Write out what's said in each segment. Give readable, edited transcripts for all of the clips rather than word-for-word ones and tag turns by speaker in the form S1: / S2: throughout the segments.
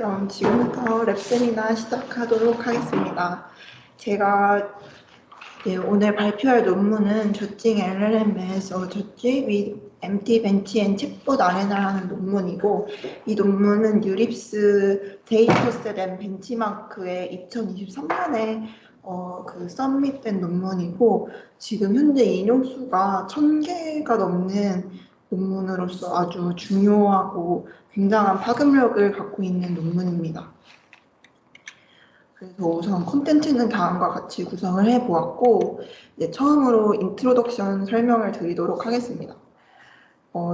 S1: 그럼 지금부터 랩 세미나 시작하도록 하겠습니다. 제가 오늘 발표할 논문은 저칭 LLM에서 저치 with empty bench and 챗봇 아레나라는 논문이고, 이 논문은 유립스 데이터셋 앤 벤치마크의 2023년에 서밋된 논문이고, 지금 현재 인용수가 1000개가 넘는 논문으로서 아주 중요하고 굉장한 파급력을 갖고 있는 논문입니다. 그래서 우선 콘텐츠는 다음과 같이 구성을 해보았고, 이제 처음으로 인트로덕션 설명을 드리도록 하겠습니다.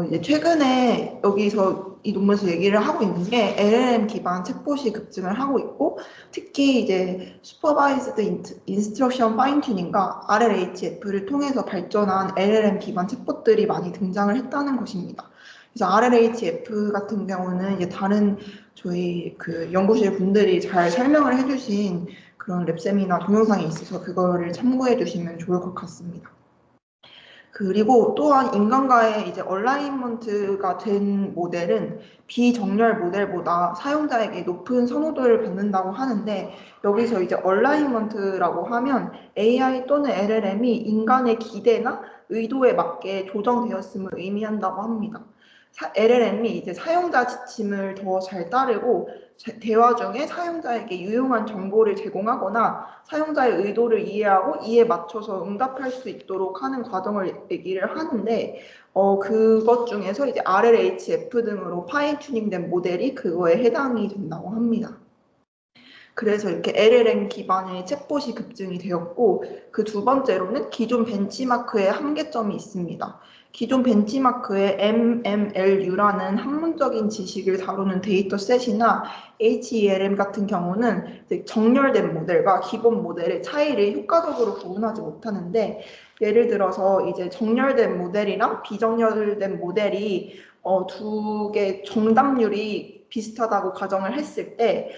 S1: 이제 최근에 여기서 이 논문에서 얘기를 하고 있는 게 LLM 기반 챗봇이 급증을 하고 있고, 특히 이제 슈퍼바이즈드 인스트럭션 파인 튜닝과 RLHF를 통해서 발전한 LLM 기반 챗봇들이 많이 등장을 했다는 것입니다. 그래서 RLHF 같은 경우는 이제 다른 저희 그 연구실 분들이 잘 설명을 해주신 그런 랩세미나 동영상이 있어서 그거를 참고해 주시면 좋을 것 같습니다. 그리고 또한 인간과의 이제 얼라이먼트가 된 모델은 비정렬 모델보다 사용자에게 높은 선호도를 받는다고 하는데, 여기서 이제 얼라이먼트라고 하면 AI 또는 LLM이 인간의 기대나 의도에 맞게 조정되었음을 의미한다고 합니다. LLM이 이제 사용자 지침을 더 잘 따르고 대화 중에 사용자에게 유용한 정보를 제공하거나 사용자의 의도를 이해하고 이에 맞춰서 응답할 수 있도록 하는 과정을 얘기를 하는데, 그것 중에서 이제 RLHF 등으로 파인 튜닝된 모델이 그거에 해당이 된다고 합니다. 그래서 이렇게 LLM 기반의 챗봇이 급증이 되었고, 그 두 번째로는 기존 벤치마크의 한계점이 있습니다. 기존 벤치마크의 MMLU라는 학문적인 지식을 다루는 데이터셋이나 HELM 같은 경우는 정렬된 모델과 기본 모델의 차이를 효과적으로 구분하지 못하는데, 예를 들어서 이제 정렬된 모델이랑 비정렬된 모델이 두 개 정답률이 비슷하다고 가정을 했을 때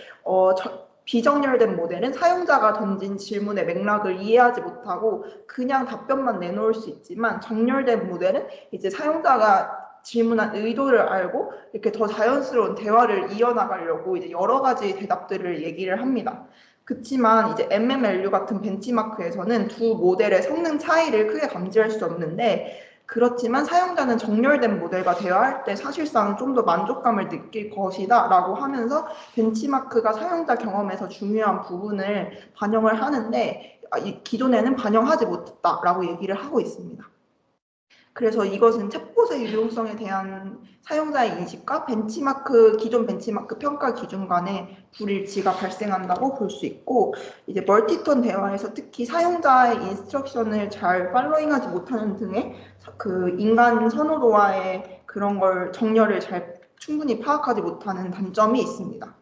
S1: 비정렬된 모델은 사용자가 던진 질문의 맥락을 이해하지 못하고 그냥 답변만 내놓을 수 있지만, 정렬된 모델은 이제 사용자가 질문한 의도를 알고 이렇게 더 자연스러운 대화를 이어나가려고 이제 여러 가지 대답들을 얘기를 합니다. 그렇지만 이제 MMLU 같은 벤치마크에서는 두 모델의 성능 차이를 크게 감지할 수 없는데, 그렇지만 사용자는 정렬된 모델과 대화할 때 사실상 좀 더 만족감을 느낄 것이다 라고 하면서 벤치마크가 사용자 경험에서 중요한 부분을 반영을 하는데, 기존에는 반영하지 못했다라고 얘기를 하고 있습니다. 그래서 이것은 챗봇의 유용성에 대한 사용자의 인식과 기존 벤치마크 평가 기준 간의 불일치가 발생한다고 볼 수 있고, 이제 멀티톤 대화에서 특히 사용자의 인스트럭션을 잘 팔로잉하지 못하는 등의 그 인간 선호도와의 그런 걸 정렬을 잘 충분히 파악하지 못하는 단점이 있습니다.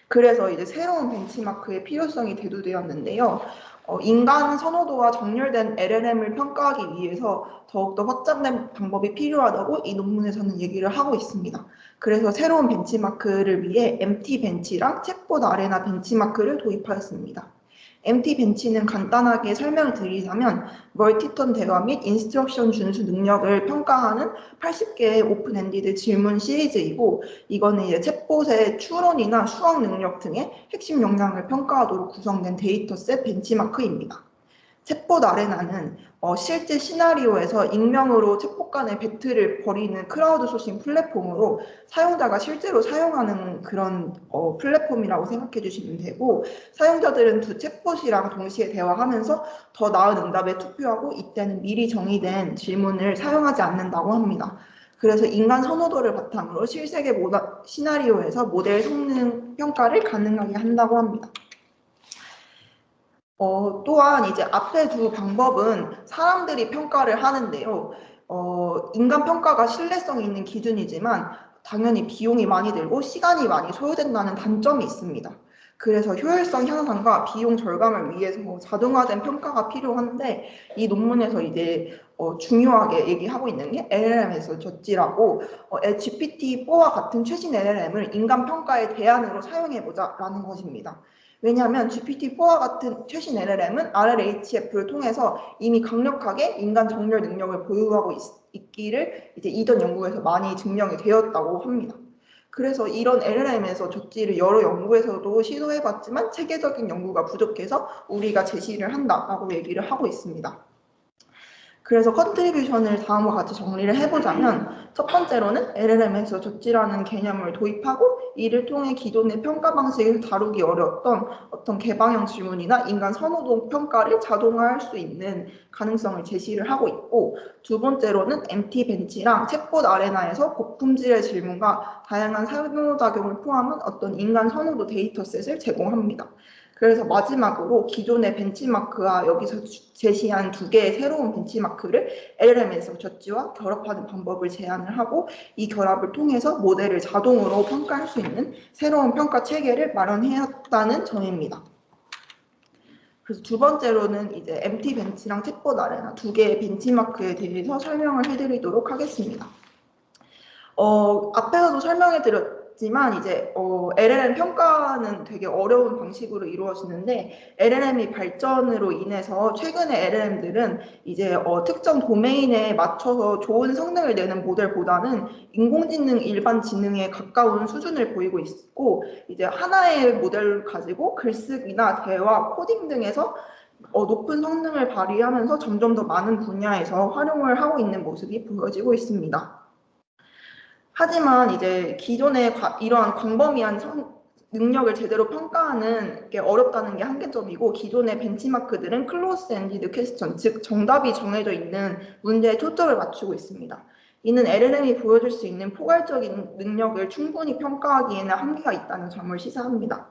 S1: 그래서 이제 새로운 벤치마크의 필요성이 대두되었는데요. 인간 선호도와 정렬된 LLM을 평가하기 위해서 더욱더 확장된 방법이 필요하다고 이 논문에서는 얘기를 하고 있습니다. 그래서 새로운 벤치마크를 위해 MT 벤치랑 챗봇 아레나 벤치마크를 도입하였습니다. MT 벤치는 간단하게 설명을 드리자면 멀티턴 대화 및 인스트럭션 준수 능력을 평가하는 80개의 오픈엔디드 질문 시리즈이고, 이거는 이제 챗봇의 추론이나 수학 능력 등의 핵심 역량을 평가하도록 구성된 데이터셋 벤치마크입니다. 챗봇 아레나는 실제 시나리오에서 익명으로 챗봇 간의 배틀을 벌이는 크라우드 소싱 플랫폼으로 사용자가 실제로 사용하는 그런 플랫폼이라고 생각해 주시면 되고, 사용자들은 두 챗봇이랑 동시에 대화하면서 더 나은 응답에 투표하고 이때는 미리 정의된 질문을 사용하지 않는다고 합니다. 그래서 인간 선호도를 바탕으로 실세계 시나리오에서 모델 성능 평가를 가능하게 한다고 합니다. 또한 이제 앞에 두 방법은 사람들이 평가를 하는데요. 인간 평가가 신뢰성이 있는 기준이지만 당연히 비용이 많이 들고 시간이 많이 소요된다는 단점이 있습니다. 그래서 효율성 향상과 비용 절감을 위해서 자동화된 평가가 필요한데, 이 논문에서 이제 중요하게 얘기하고 있는 게 LLM에서 저지라고 GPT-4와 같은 최신 LLM을 인간 평가의 대안으로 사용해보자 라는 것입니다. 왜냐하면 GPT-4와 같은 최신 LLM은 RLHF를 통해서 이미 강력하게 인간 정렬 능력을 보유하고 있기를 이제 이전 연구에서 많이 증명이 되었다고 합니다. 그래서 이런 LLM에서 줬지를 여러 연구에서도 시도해봤지만 체계적인 연구가 부족해서 우리가 제시를 한다라고 얘기를 하고 있습니다. 그래서 컨트리뷰션을 다음과 같이 정리를 해보자면 첫 번째로는 LLM에서 줬지라는 개념을 도입하고 이를 통해 기존의 평가 방식을 다루기 어려웠던 어떤 개방형 질문이나 인간 선호도 평가를 자동화할 수 있는 가능성을 제시를 하고 있고, 두 번째로는 MT 벤치랑 챗봇 아레나에서 고품질의 질문과 다양한 상호작용을 포함한 어떤 인간 선호도 데이터셋을 제공합니다. 그래서 마지막으로 기존의 벤치마크와 여기서 제시한 두 개의 새로운 벤치마크를 LLM에서 줬지와 결합하는 방법을 제안을 하고, 이 결합을 통해서 모델을 자동으로 평가할 수 있는 새로운 평가 체계를 마련했다는 점입니다. 그래서 두 번째로는 이제 MT 벤치랑 챗봇 아레나 두 개의 벤치마크에 대해서 설명을 해드리도록 하겠습니다. 앞에서도 설명해드렸지만 이제 LLM 평가는 되게 어려운 방식으로 이루어지는데, LLM이 발전으로 인해서 최근에 LLM들은 이제 특정 도메인에 맞춰서 좋은 성능을 내는 모델보다는 인공지능 일반 지능에 가까운 수준을 보이고 있고, 이제 하나의 모델을 가지고 글쓰기나 대화, 코딩 등에서 높은 성능을 발휘하면서 점점 더 많은 분야에서 활용을 하고 있는 모습이 보여지고 있습니다. 하지만 이제 기존의 이러한 광범위한 능력을 제대로 평가하는 게 어렵다는 게 한계점이고, 기존의 벤치마크들은 클로즈 엔디드 퀘스천, 즉 정답이 정해져 있는 문제에 초점을 맞추고 있습니다. 이는 LLM이 보여줄 수 있는 포괄적인 능력을 충분히 평가하기에는 한계가 있다는 점을 시사합니다.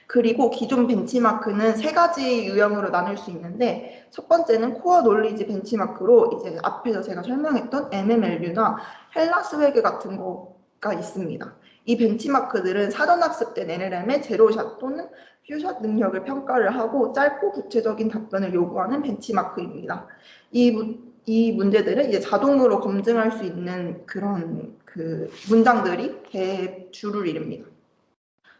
S1: 그리고 기존 벤치마크는 세 가지 유형으로 나눌 수 있는데, 첫 번째는 코어 놀리지 벤치마크로 이제 앞에서 제가 설명했던 MMLU나 헬라스웨그 같은 거가 있습니다. 이 벤치마크들은 사전 학습된 LLM의 제로샷 또는 퓨샷 능력을 평가를 하고 짧고 구체적인 답변을 요구하는 벤치마크입니다. 이 문제들은 이제 자동으로 검증할 수 있는 그런 문장들이 대주를 이룹니다.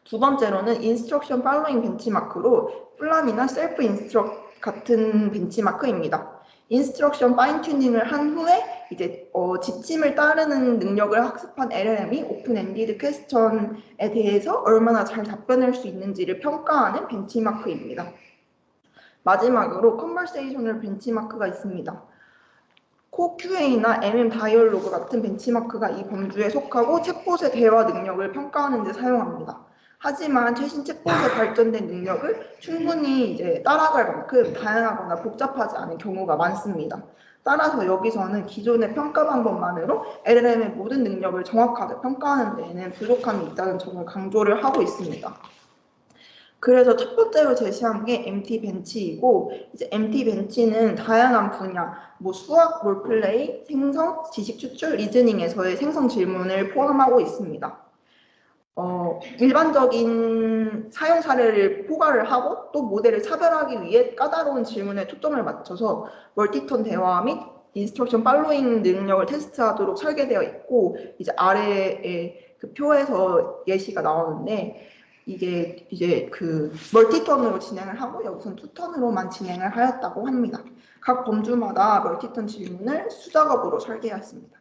S1: 두 번째로는 인스트럭션 팔로잉 벤치마크로 플람이나 셀프 인스트럭 같은 벤치마크입니다. 인스트럭션 파인 튜닝을 한 후에 이제 지침을 따르는 능력을 학습한 LLM이 오픈 엔디드 퀘스천에 대해서 얼마나 잘 답변할 수 있는지를 평가하는 벤치마크입니다. 마지막으로 컨버세이셔널 벤치마크가 있습니다. 코QA나 MM 다이얼로그 같은 벤치마크가 이 범주에 속하고 챗봇의 대화 능력을 평가하는 데 사용합니다. 하지만 최신 챗봇의 발전된 능력을 충분히 이제 따라갈 만큼 다양하거나 복잡하지 않은 경우가 많습니다. 따라서 여기서는 기존의 평가 방법만으로 LLM의 모든 능력을 정확하게 평가하는 데에는 부족함이 있다는 점을 강조를 하고 있습니다. 그래서 첫 번째로 제시한 게 MT 벤치이고, 이제 MT 벤치는 다양한 분야, 수학, 롤플레이, 생성, 지식 추출, 리즈닝에서의 생성 질문을 포함하고 있습니다. 일반적인 사용 사례를 포괄을 하고 또 모델을 차별하기 위해 까다로운 질문에 초점을 맞춰서 멀티턴 대화 및 인스트럭션 팔로잉 능력을 테스트하도록 설계되어 있고, 이제 아래에 그 표에서 예시가 나오는데, 이게 이제 멀티턴으로 진행을 하고 여기선 투턴으로만 진행을 하였다고 합니다. 각 범주마다 멀티턴 질문을 수작업으로 설계했습니다.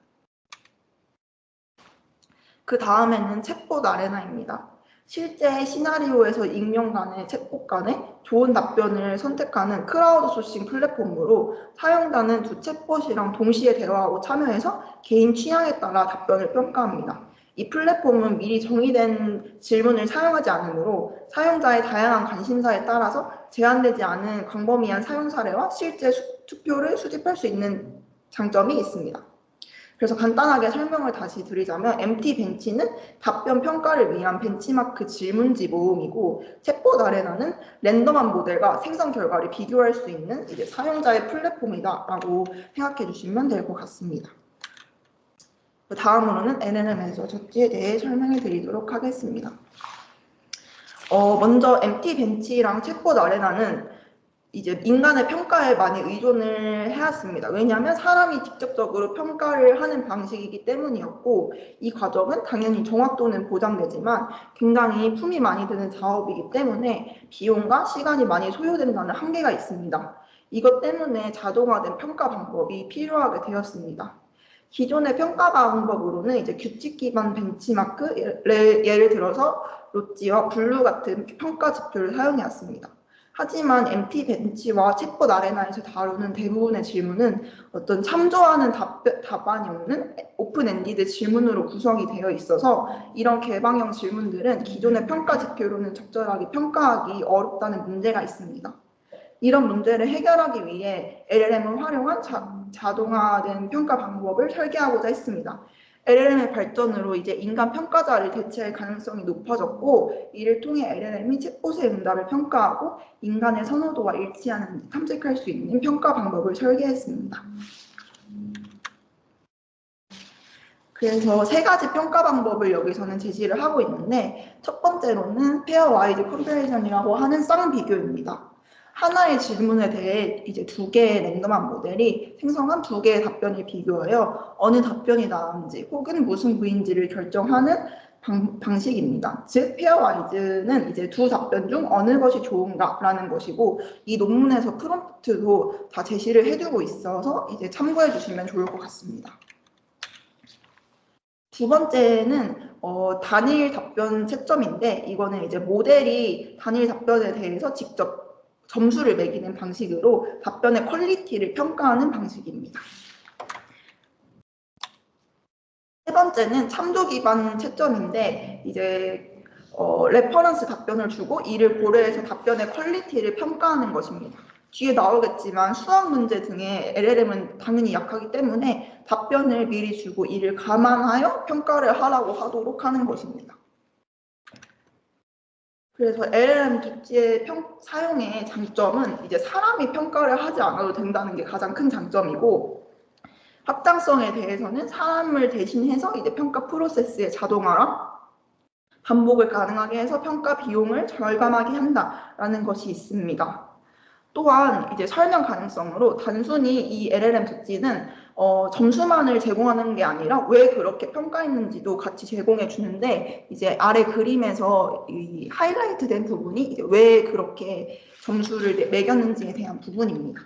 S1: 그 다음에는 챗봇 아레나입니다. 실제 시나리오에서 익명 간의 챗봇 간의 좋은 답변을 선택하는 크라우드 소싱 플랫폼으로 사용자는 두 챗봇이랑 동시에 대화하고 참여해서 개인 취향에 따라 답변을 평가합니다. 이 플랫폼은 미리 정의된 질문을 사용하지 않으므로 사용자의 다양한 관심사에 따라서 제한되지 않은 광범위한 사용 사례와 실제 투표를 수집할 수 있는 장점이 있습니다. 그래서 간단하게 설명을 다시 드리자면 MT 벤치는 답변 평가를 위한 벤치마크 질문지 모음이고, 챗봇 아레나는 랜덤한 모델과 생성 결과를 비교할 수 있는 이제 사용자의 플랫폼이다라고 생각해 주시면 될 것 같습니다. 다음으로는 LLM에서 줬지에 대해 설명해 드리도록 하겠습니다. 먼저 MT 벤치랑 챗봇 아레나는 이제 인간의 평가에 많이 의존을 해왔습니다. 왜냐하면 사람이 직접적으로 평가를 하는 방식이기 때문이었고, 이 과정은 당연히 정확도는 보장되지만 굉장히 품이 많이 드는 작업이기 때문에 비용과 시간이 많이 소요된다는 한계가 있습니다. 이것 때문에 자동화된 평가 방법이 필요하게 되었습니다. 기존의 평가 방법으로는 이제 규칙 기반 벤치마크, 예를 들어서 로찌와 블루 같은 평가 지표를 사용해 왔습니다. 하지만 MT 벤치와 챗봇 아레나에서 다루는 대부분의 질문은 어떤 참조하는 답안이 없는 오픈 엔디드 질문으로 구성이 되어 있어서 이런 개방형 질문들은 기존의 평가 지표로는 적절하게 평가하기 어렵다는 문제가 있습니다. 이런 문제를 해결하기 위해 LLM을 활용한 자동화된 평가 방법을 설계하고자 했습니다. LLM의 발전으로 이제 인간 평가자를 대체할 가능성이 높아졌고, 이를 통해 LLM이 챗봇의 응답을 평가하고 인간의 선호도와 일치하는지 탐색할 수 있는 평가 방법을 설계했습니다. 그래서 세 가지 평가 방법을 여기서는 제시를 하고 있는데, 첫 번째로는 페어 와이즈 컴패리전이라고 하는 쌍비교입니다. 하나의 질문에 대해 이제 두 개의 랜덤한 모델이 생성한 두 개의 답변을 비교하여 어느 답변이 나은지 혹은 무슨 부인지를 결정하는 방식입니다. 즉, 페어와이즈는 이제 두 답변 중 어느 것이 좋은가라는 것이고, 이 논문에서 프롬프트도 다 제시를 해두고 있어서 이제 참고해 주시면 좋을 것 같습니다. 두 번째는 단일 답변 채점인데, 이거는 이제 모델이 단일 답변에 대해서 직접 점수를 매기는 방식으로 답변의 퀄리티를 평가하는 방식입니다. 세 번째는 참조 기반 채점인데, 이제 레퍼런스 답변을 주고 이를 고려해서 답변의 퀄리티를 평가하는 것입니다. 뒤에 나오겠지만 수학 문제 등의 LLM은 당연히 약하기 때문에 답변을 미리 주고 이를 감안하여 평가를 하도록 하는 것입니다. 그래서 LLM 두지의 사용의 장점은 이제 사람이 평가를 하지 않아도 된다는 게 가장 큰 장점이고, 확장성에 대해서는 사람을 대신해서 이제 평가 프로세스의 자동화랑 반복을 가능하게 해서 평가 비용을 절감하게 한다라는 것이 있습니다. 또한 이제 설명 가능성으로 단순히 이 LLM 두지는 점수만을 제공하는 게 아니라 왜 그렇게 평가했는지도 같이 제공해 주는데, 이제 아래 그림에서 이 하이라이트 된 부분이 이제 왜 그렇게 점수를 매겼는지에 대한 부분입니다.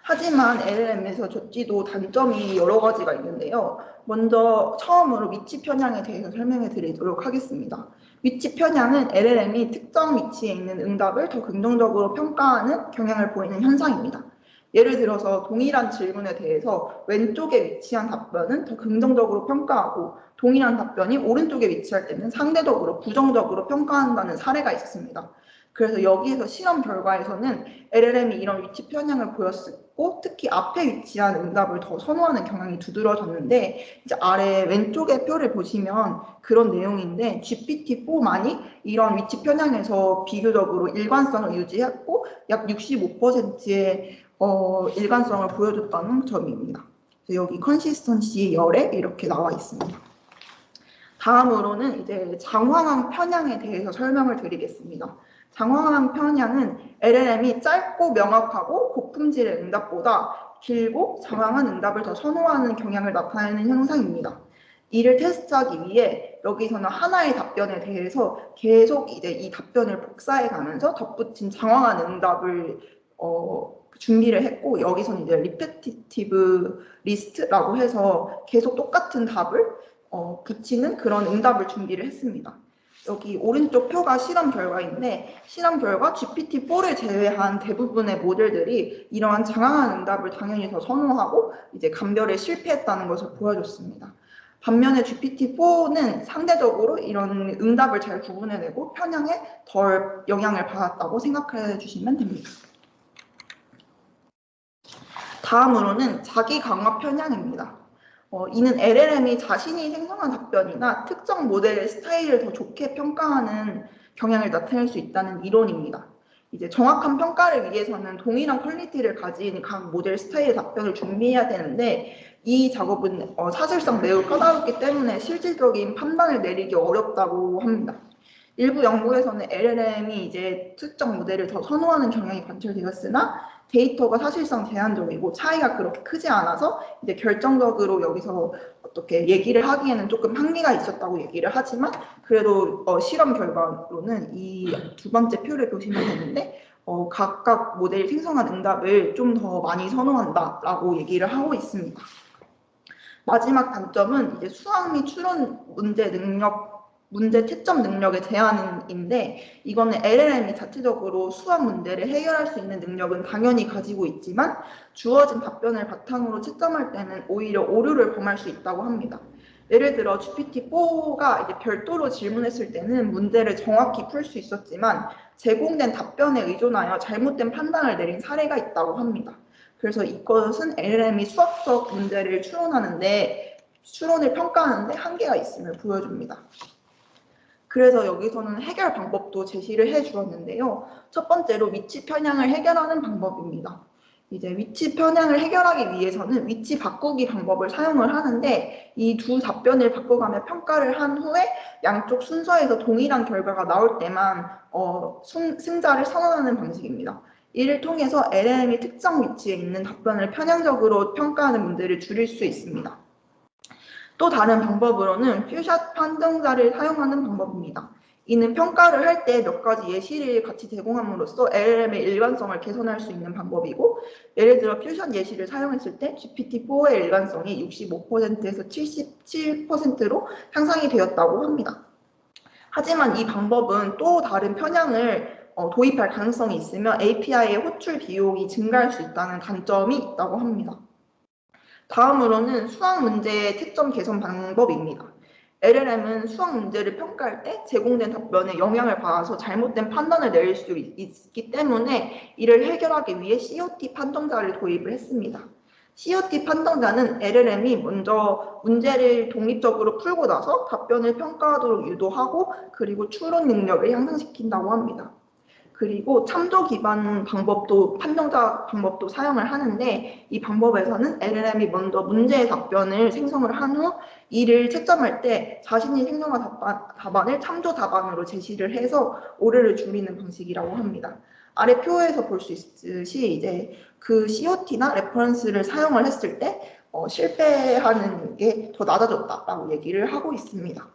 S1: 하지만 LLM에서 줬지도 단점이 여러 가지가 있는데요. 먼저 처음으로 위치 편향에 대해서 설명해 드리도록 하겠습니다. 위치 편향은 LLM이 특정 위치에 있는 응답을 더 긍정적으로 평가하는 경향을 보이는 현상입니다. 예를 들어서 동일한 질문에 대해서 왼쪽에 위치한 답변은 더 긍정적으로 평가하고 동일한 답변이 오른쪽에 위치할 때는 상대적으로 부정적으로 평가한다는 사례가 있습니다. 그래서 여기에서 실험 결과에서는 LLM이 이런 위치 편향을 보였고, 특히 앞에 위치한 응답을 더 선호하는 경향이 두드러졌는데, 이제 아래 왼쪽의 표를 보시면 그런 내용인데, GPT-4만이 이런 위치 편향에서 비교적으로 일관성을 유지했고 약 65%의 일관성을 보여줬다는 점입니다. 여기 컨시스턴시 열에 이렇게 나와 있습니다. 다음으로는 이제 장황한 편향에 대해서 설명을 드리겠습니다. 장황한 편향은 LLM이 짧고 명확하고 고품질의 응답보다 길고 장황한 응답을 더 선호하는 경향을 나타내는 현상입니다. 이를 테스트하기 위해 여기서는 하나의 답변에 대해서 계속 이제 이 답변을 복사해 가면서 덧붙인 장황한 응답을 준비를 했고, 여기서는 이제 리페티티브 리스트라고 해서 계속 똑같은 답을 붙이는 그런 응답을 준비를 했습니다. 여기 오른쪽 표가 실험 결과인데, 실험 결과 GPT-4를 제외한 대부분의 모델들이 이러한 장황한 응답을 당연히 더 선호하고 이제 감별에 실패했다는 것을 보여줬습니다. 반면에 GPT-4는 상대적으로 이런 응답을 잘 구분해내고 편향에 덜 영향을 받았다고 생각해 주시면 됩니다. 다음으로는 자기 강화 편향입니다. 이는 LLM이 자신이 생성한 답변이나 특정 모델의 스타일을 더 좋게 평가하는 경향을 나타낼 수 있다는 이론입니다. 이제 정확한 평가를 위해서는 동일한 퀄리티를 가진 각 모델 스타일의 답변을 준비해야 되는데, 이 작업은 사실상 매우 까다롭기 때문에 실질적인 판단을 내리기 어렵다고 합니다. 일부 연구에서는 LLM이 이제 특정 모델을 더 선호하는 경향이 관철되었으나 데이터가 사실상 제한적이고 차이가 그렇게 크지 않아서 이제 결정적으로 여기서 어떻게 얘기를 하기에는 조금 한계가 있었다고 얘기를 하지만, 그래도 실험 결과로는 이 두 번째 표를 보시면 되는데 각각 모델이 생성한 응답을 좀 더 많이 선호한다라고 얘기를 하고 있습니다. 마지막 단점은 이제 수학 및 추론 문제 채점 능력의 제한인데, 이거는 LLM이 자체적으로 수학 문제를 해결할 수 있는 능력은 당연히 가지고 있지만 주어진 답변을 바탕으로 채점할 때는 오히려 오류를 범할 수 있다고 합니다. 예를 들어 GPT-4가 이제 별도로 질문했을 때는 문제를 정확히 풀 수 있었지만 제공된 답변에 의존하여 잘못된 판단을 내린 사례가 있다고 합니다. 그래서 이것은 LLM이 수학적 문제를 추론을 평가하는데 한계가 있음을 보여줍니다. 그래서 여기서는 해결 방법도 제시를 해주었는데요. 첫 번째로 위치 편향을 해결하는 방법입니다. 이제 위치 편향을 해결하기 위해서는 위치 바꾸기 방법을 사용을 하는데, 이 두 답변을 바꿔가며 평가를 한 후에 양쪽 순서에서 동일한 결과가 나올 때만 승자를 선언하는 방식입니다. 이를 통해서 LLM이 특정 위치에 있는 답변을 편향적으로 평가하는 문제를 줄일 수 있습니다. 또 다른 방법으로는 퓨샷 판정자를 사용하는 방법입니다. 이는 평가를 할 때 몇 가지 예시를 같이 제공함으로써 LLM의 일관성을 개선할 수 있는 방법이고, 예를 들어 퓨샷 예시를 사용했을 때 GPT-4의 일관성이 65%에서 77%로 향상이 되었다고 합니다. 하지만 이 방법은 또 다른 편향을 도입할 가능성이 있으며 API의 호출 비용이 증가할 수 있다는 단점이 있다고 합니다. 다음으로는 수학 문제의 채점 개선 방법입니다. LLM은 수학 문제를 평가할 때 제공된 답변에 영향을 받아서 잘못된 판단을 내릴 수 있기 때문에 이를 해결하기 위해 COT 판정자를 도입을 했습니다. COT 판정자는 LLM이 먼저 문제를 독립적으로 풀고 나서 답변을 평가하도록 유도하고, 그리고 추론 능력을 향상시킨다고 합니다. 그리고 참조 기반 판정자 방법도 사용을 하는데, 이 방법에서는 LLM이 먼저 문제의 답변을 생성을 한 후 이를 채점할 때 자신이 생성한 답안을 참조 답안으로 제시를 해서 오류를 줄이는 방식이라고 합니다. 아래 표에서 볼 수 있듯이 이제 그 COT나 레퍼런스를 사용을 했을 때 실패하는 게 더 낮아졌다라고 얘기를 하고 있습니다.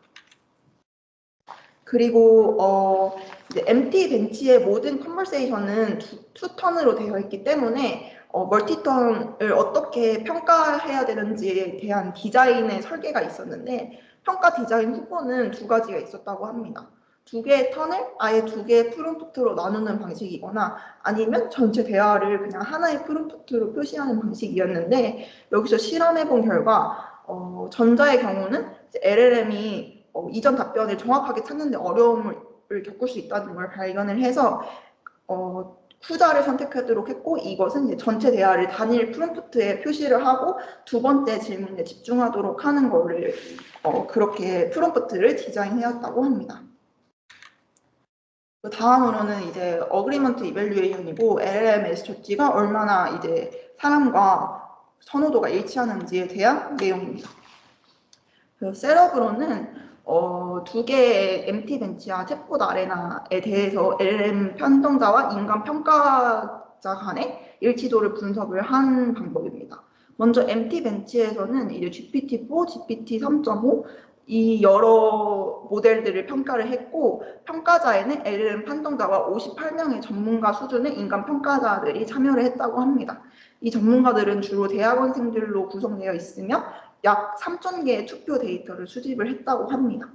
S1: 그리고 이제 MT 벤치의 모든 컨버세이션은 투턴으로 되어 있기 때문에 멀티턴을 어떻게 평가해야 되는지에 대한 디자인의 설계가 있었는데, 평가 디자인 후보는 두 가지가 있었다고 합니다. 두 개의 턴을 아예 두 개의 프롬프트로 나누는 방식이거나 아니면 전체 대화를 그냥 하나의 프롬프트로 표시하는 방식이었는데, 여기서 실험해본 결과 전자의 경우는 LLM이 이전 답변을 정확하게 찾는데 어려움을 겪을 수 있다는 걸 발견을 해서 후자를 선택하도록 했고, 이것은 이제 전체 대화를 단일 프롬프트에 표시를 하고 두 번째 질문에 집중하도록 하는 거를 그렇게 프롬프트를 디자인해왔다고 합니다. 다음으로는 이제 어그리먼트 이밸류에이션이고 LLM의 저지가 얼마나 이제 사람과 선호도가 일치하는지에 대한 내용입니다. 셋업으로는 두 개의 MT 벤치와 챗봇 아레나에 대해서 LLM 편성자와 인간 평가자 간의 일치도를 분석을 한 방법입니다. 먼저 MT 벤치에서는 이제 GPT-4, GPT-3.5 이 여러 모델들을 평가를 했고, 평가자에는 LLM 판정자와 58명의 전문가 수준의 인간 평가자들이 참여를 했다고 합니다. 이 전문가들은 주로 대학원생들로 구성되어 있으며 약 3,000개의 투표 데이터를 수집을 했다고 합니다.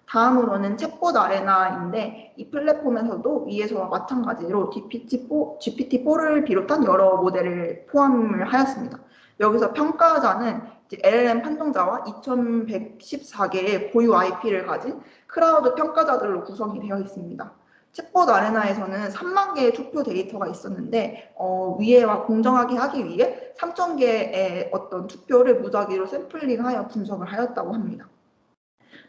S1: 다음으로는 챗봇 아레나인데, 이 플랫폼에서도 위에서와 마찬가지로 GPT-4를 비롯한 여러 모델을 포함을 하였습니다. 여기서 평가자는 LLM 판정자와 2,114개의 고유 IP를 가진 크라우드 평가자들로 구성이 되어 있습니다. 챗봇 아레나에서는 3만 개의 투표 데이터가 있었는데 위에와 공정하게 하기 위해 3,000개의 어떤 투표를 무작위로 샘플링하여 분석을 하였다고 합니다.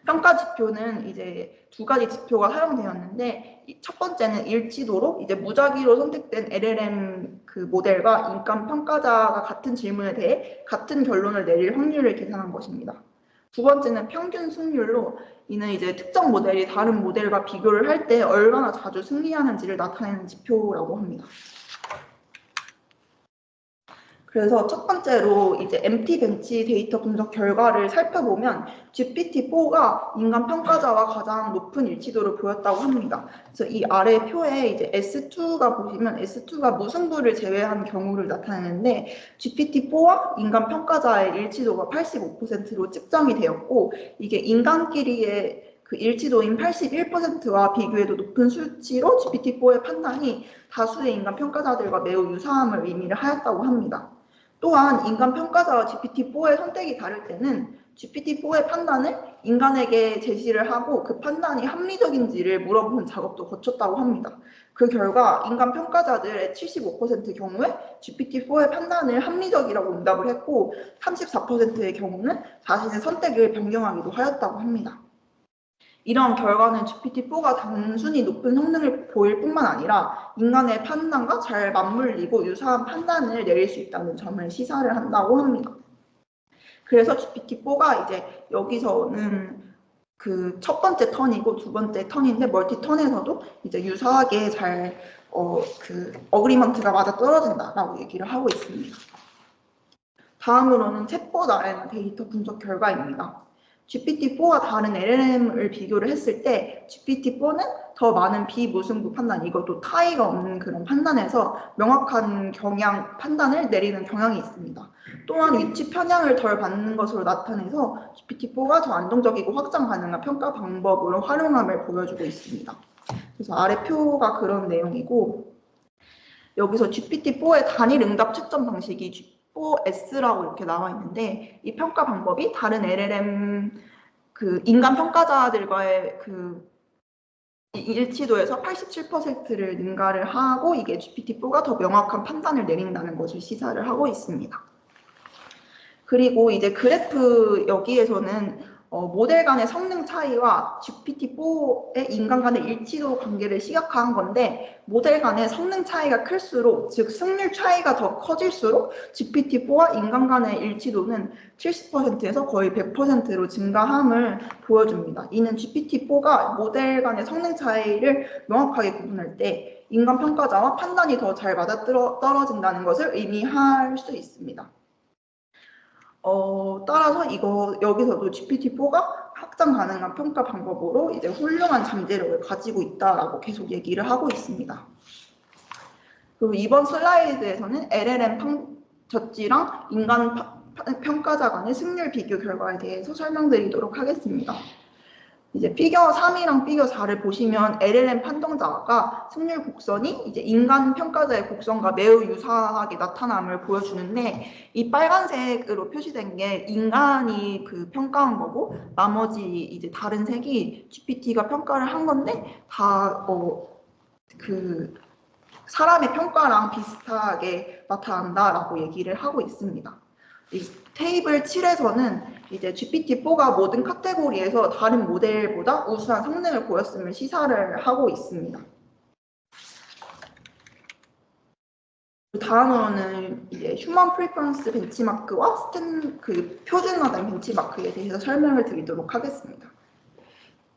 S1: 평가 지표는 이제 두 가지 지표가 사용되었는데, 첫 번째는 일치도로 이제 무작위로 선택된 LLM 그 모델과 인간 평가자가 같은 질문에 대해 같은 결론을 내릴 확률을 계산한 것입니다. 두 번째는 평균 승률로, 이는 이제 특정 모델이 다른 모델과 비교를 할 때 얼마나 자주 승리하는지를 나타내는 지표라고 합니다. 그래서 첫 번째로 이제 MT 벤치 데이터 분석 결과를 살펴보면 GPT-4가 인간 평가자와 가장 높은 일치도를 보였다고 합니다. 그래서 이 아래 표에 이제 S2가 보시면 S2가 무승부를 제외한 경우를 나타내는데 GPT-4와 인간 평가자의 일치도가 85%로 측정이 되었고 이게 인간끼리의 그 일치도인 81%와 비교해도 높은 수치로 GPT-4의 판단이 다수의 인간 평가자들과 매우 유사함을 의미를 하였다고 합니다. 또한 인간 평가자와 GPT-4의 선택이 다를 때는 GPT-4의 판단을 인간에게 제시를 하고 그 판단이 합리적인지를 물어보는 작업도 거쳤다고 합니다. 그 결과 인간 평가자들의 75% 경우에 GPT-4의 판단을 합리적이라고 응답을 했고 34%의 경우는 자신의 선택을 변경하기도 하였다고 합니다. 이런 결과는 GPT-4가 단순히 높은 성능을 보일 뿐만 아니라 인간의 판단과 잘 맞물리고 유사한 판단을 내릴 수 있다는 점을 시사를 한다고 합니다. 그래서 GPT-4가 이제 여기서는 그 첫 번째 턴이고 두 번째 턴인데 멀티 턴에서도 이제 유사하게 잘 어그리먼트가 맞아 떨어진다라고 얘기를 하고 있습니다. 다음으로는 챗봇 아레나 데이터 분석 결과입니다. GPT-4와 다른 LLM을 비교를 했을 때 GPT-4는 더 많은 비무승부 판단, 이것도 타이가 없는 그런 판단에서 명확한 판단을 내리는 경향이 있습니다. 또한 위치 편향을 덜 받는 것으로 나타내서 GPT-4가 더 안정적이고 확장 가능한 평가 방법으로 활용함을 보여주고 있습니다. 그래서 아래 표가 그런 내용이고 여기서 GPT-4의 단일 응답 채점 방식이 G4S라고 이렇게 나와 있는데 이 평가 방법이 다른 LLM 그 인간 평가자들과의 그 일치도에서 87%를 능가를 하고 이게 GPT-4가 더 명확한 판단을 내린다는 것을 시사를 하고 있습니다. 그리고 이제 그래프 여기에서는 모델 간의 성능 차이와 GPT-4의 인간 간의 일치도 관계를 시각화한 건데 모델 간의 성능 차이가 클수록 즉 승률 차이가 더 커질수록 GPT-4와 인간 간의 일치도는 70%에서 거의 100%로 증가함을 보여줍니다. 이는 GPT-4가 모델 간의 성능 차이를 명확하게 구분할 때 인간 평가자와 판단이 더 잘 맞아떨어진다는 것을 의미할 수 있습니다. 따라서 여기서도 GPT-4가 확장 가능한 평가 방법으로 이제 훌륭한 잠재력을 가지고 있다라고 계속 얘기를 하고 있습니다. 그리고 이번 슬라이드에서는 LLM 젖지랑 인간 평가자 간의 승률 비교 결과에 대해서 설명드리도록 하겠습니다. 이제 피겨 3이랑 피겨 4를 보시면 LLM 판정자가 승률 곡선이 이제 인간 평가자의 곡선과 매우 유사하게 나타남을 보여주는데 이 빨간색으로 표시된 게 인간이 그 평가한 거고 나머지 이제 다른 색이 GPT가 평가를 한 건데 다 그 사람의 평가랑 비슷하게 나타난다라고 얘기를 하고 있습니다. 이 테이블 7에서는 이제 GPT-4가 모든 카테고리에서 다른 모델보다 우수한 성능을 보였음을 시사를 하고 있습니다. 다음으로는 이제 휴먼 프리퍼런스 벤치마크와 표준화된 벤치마크에 대해서 설명을 드리도록 하겠습니다.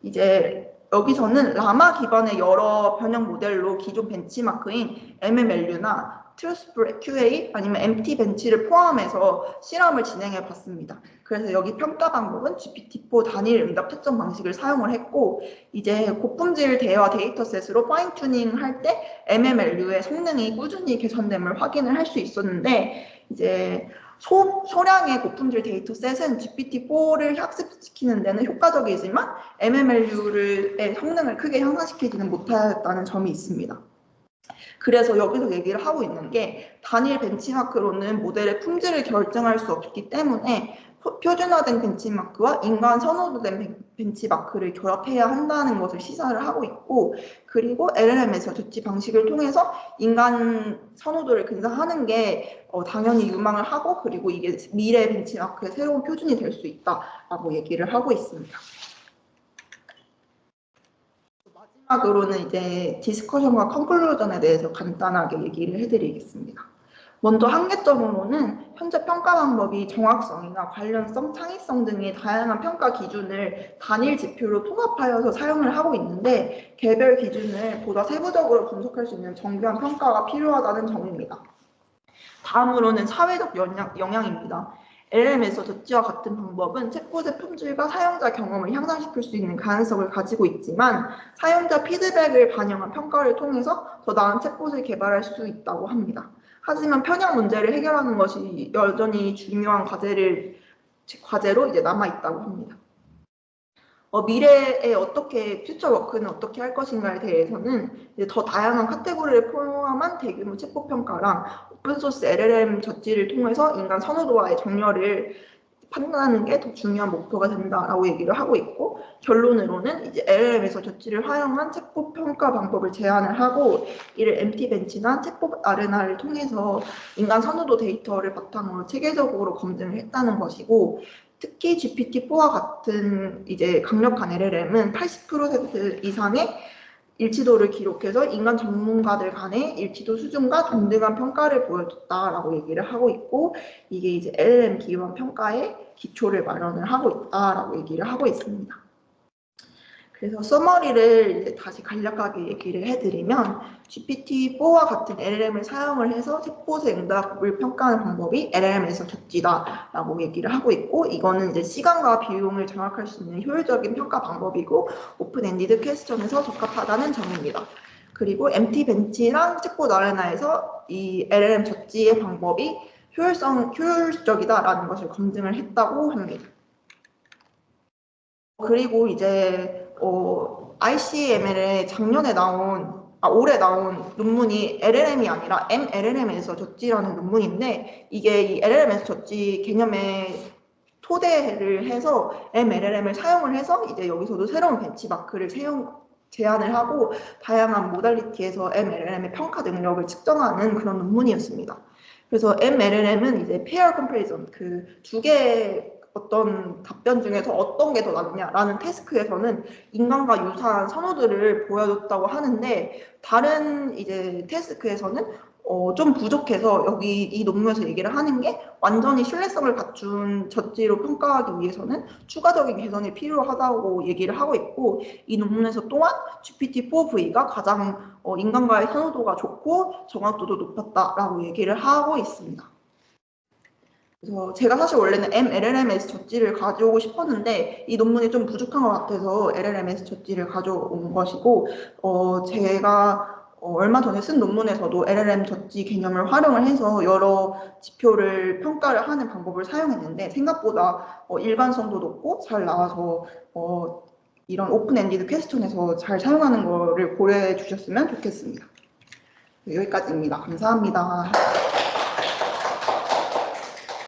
S1: 이제 여기서는 라마 기반의 여러 변형 모델로 기존 벤치마크인 MMLU나 트루스풀 QA 아니면 MT 벤치를 포함해서 실험을 진행해 봤습니다. 그래서 여기 평가 방법은 GPT-4 단일 응답 채점 방식을 사용을 했고 이제 고품질 대화 데이터셋으로 파인 튜닝 할 때 MMLU의 성능이 꾸준히 개선됨을 확인을 할 수 있었는데 이제 소량의 고품질 데이터셋은 GPT-4를 학습시키는 데는 효과적이지만 MMLU의 성능을 크게 향상시키지는 못했다는 점이 있습니다. 그래서 여기서 얘기를 하고 있는 게 단일 벤치마크로는 모델의 품질을 결정할 수 없기 때문에 표준화된 벤치마크와 인간 선호도된 벤치마크를 결합해야 한다는 것을 시사를 하고 있고 그리고 LLM에서 조치 방식을 통해서 인간 선호도를 근사하는 게 당연히 유망을 하고 그리고 이게 미래 벤치마크의 새로운 표준이 될 수 있다라고 얘기를 하고 있습니다. 마지막으로는 이제 디스커션과 컨클루전에 대해서 간단하게 얘기를 해드리겠습니다. 먼저 한계점으로는 현재 평가 방법이 정확성이나 관련성, 창의성 등의 다양한 평가 기준을 단일 지표로 통합하여서 사용을 하고 있는데 개별 기준을 보다 세부적으로 분석할 수 있는 정교한 평가가 필요하다는 점입니다. 다음으로는 사회적 영향입니다. LLM에서 젖지와 같은 방법은 챗봇의 품질과 사용자 경험을 향상시킬 수 있는 가능성을 가지고 있지만 사용자 피드백을 반영한 평가를 통해서 더 나은 챗봇을 개발할 수 있다고 합니다. 하지만 편향 문제를 해결하는 것이 여전히 중요한 과제로 이제 남아있다고 합니다. 미래에 어떻게 퓨처 워크는 어떻게 할 것인가에 대해서는 이제 더 다양한 카테고리를 포함한 대규모 챗봇 평가랑 오픈소스 LLM 젖지를 통해서 인간 선호도와의 정렬을 판단하는 게 더 중요한 목표가 된다라고 얘기를 하고 있고, 결론으로는 이제 LLM에서 젖지를 활용한 챗봇 평가 방법을 제안을 하고 이를 MT벤치나 챗봇 아레나를 통해서 인간 선호도 데이터를 바탕으로 체계적으로 검증을 했다는 것이고, 특히 GPT-4와 같은 이제 강력한 LLM은 80% 이상의 일치도를 기록해서 인간 전문가들 간의 일치도 수준과 동등한 평가를 보여줬다라고 얘기를 하고 있고, 이게 이제 LLM 기반 평가의 기초를 마련을 하고 있다라고 얘기를 하고 있습니다. 그래서 서머리를 이제 다시 간략하게 얘기를 해드리면 GPT-4와 같은 LLM을 사용을 해서 챗봇의 응답을 평가하는 방법이 LLM에서 젖지다라고 얘기를 하고 있고, 이거는 이제 시간과 비용을 장악할 수 있는 효율적인 평가 방법이고 오픈엔디드 퀘스천에서 적합하다는 점입니다. 그리고 MT벤치랑 챗봇 아레나에서 이 LLM 젖지의 방법이 효율적이다라는 것을 검증을 했다고 합니다. 그리고 이제 ICML에 올해 나온 논문이 LLM이 아니라 MLLM에서 젖지라는 논문인데, 이게 이 LLM에서 젖지 개념에 토대를 해서 MLLM을 사용을 해서 이제 여기서도 새로운 벤치마크를 제안을 하고 다양한 모달리티에서 MLLM의 평가 능력을 측정하는 그런 논문이었습니다. 그래서 MLLM은 이제 페어 컴패리전, 그 두 개의 어떤 답변 중에서 어떤 게 더 낫냐라는 태스크에서는 인간과 유사한 선호들을 보여줬다고 하는데, 다른 이제 태스크에서는 좀 부족해서 여기 이 논문에서 얘기를 하는 게 완전히 신뢰성을 갖춘 젖지로 평가하기 위해서는 추가적인 개선이 필요하다고 얘기를 하고 있고, 이 논문에서 또한 GPT-4V가 가장 인간과의 선호도가 좋고 정확도도 높았다라고 얘기를 하고 있습니다. 그래서 제가 사실 원래는 MLLMS 젖지를 가져오고 싶었는데 이 논문이 좀 부족한 것 같아서 LLMS 젖지를 가져온 것이고, 제가 얼마 전에 쓴 논문에서도 LLM 젖지 개념을 활용을 해서 여러 지표를 평가를 하는 방법을 사용했는데 생각보다 일관성도 높고 잘 나와서 이런 오픈엔디드 퀘스천에서 잘 사용하는 거를 고려해 주셨으면 좋겠습니다. 여기까지입니다. 감사합니다.